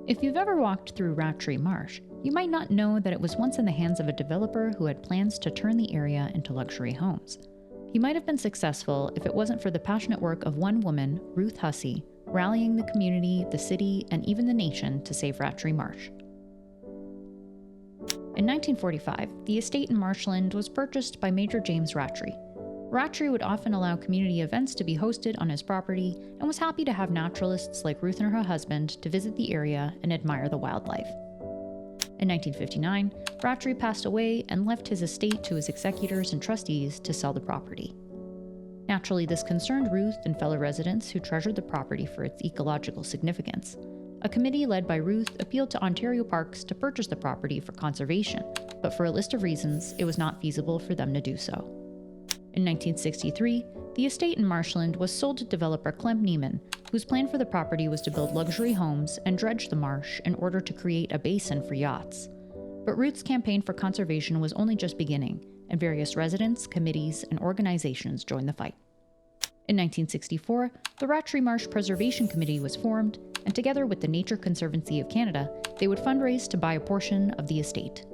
If you've ever walked through Rattray Marsh, you might not know that it was once in the hands of a developer who had plans to turn the area into luxury homes. He might have been successful if it wasn't for the passionate work of one woman, Ruth Hussey, rallying the community, the city, and even the nation to save Rattray Marsh. In 1945, the estate in Marshland was purchased by Major James Rattray. Rattray would often allow community events to be hosted on his property and was happy to have naturalists like Ruth and her husband to visit the area and admire the wildlife. In 1959, Rattray passed away and left his estate to his executors and trustees to sell the property. Naturally, this concerned Ruth and fellow residents who treasured the property for its ecological significance. A committee led by Ruth appealed to Ontario Parks to purchase the property for conservation, but for a list of reasons, it was not feasible for them to do so. In 1963, the estate in Marshland was sold to developer Clem Neiman, whose plan for the property was to build luxury homes and dredge the marsh in order to create a basin for yachts. But Ruth's campaign for conservation was only just beginning, and various residents, committees, and organizations joined the fight. In 1964, the Rattray Marsh Preservation Committee was formed, and together with the Nature Conservancy of Canada, they would fundraise to buy a portion of the estate.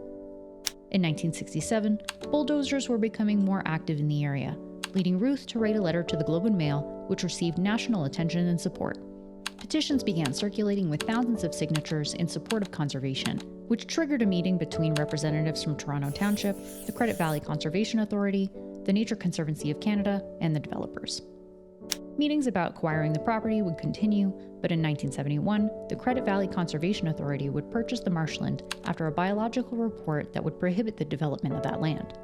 In 1967, bulldozers were becoming more active in the area, leading Ruth to write a letter to the Globe and Mail, which received national attention and support. Petitions began circulating with thousands of signatures in support of conservation, which triggered a meeting between representatives from Toronto Township, the Credit Valley Conservation Authority, the Nature Conservancy of Canada, and the developers. Meetings about acquiring the property would continue, but in 1971, the Credit Valley Conservation Authority would purchase the marshland after a biological report that would prohibit the development of that land.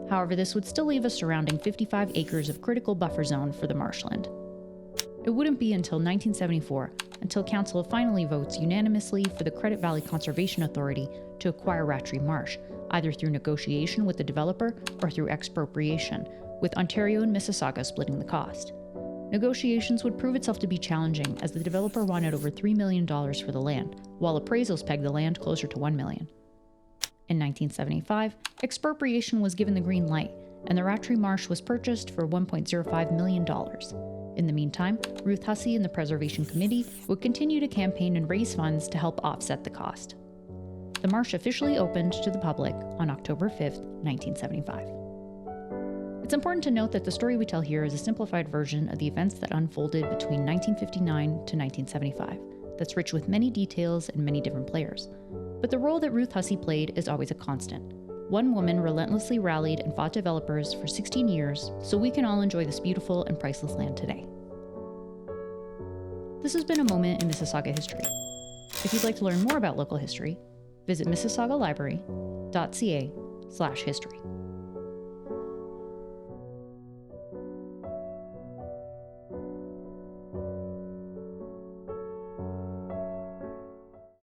However, this would still leave a surrounding 55 acres of critical buffer zone for the marshland. It wouldn't be until 1974 until Council finally votes unanimously for the Credit Valley Conservation Authority to acquire Rattray Marsh, either through negotiation with the developer or through expropriation, with Ontario and Mississauga splitting the cost. Negotiations would prove itself to be challenging as the developer wanted over $3 million for the land, while appraisals pegged the land closer to $1 million. In 1975, expropriation was given the green light, and the Rattray Marsh was purchased for $1.05 million. In the meantime, Ruth Hussey and the Preservation Committee would continue to campaign and raise funds to help offset the cost. The marsh officially opened to the public on October 5, 1975. It's important to note that the story we tell here is a simplified version of the events that unfolded between 1959 to 1975, that's rich with many details and many different players. But the role that Ruth Hussey played is always a constant. One woman relentlessly rallied and fought developers for 16 years so we can all enjoy this beautiful and priceless land today. This has been a moment in Mississauga history. If you'd like to learn more about local history, visit mississaugalibrary.ca/history.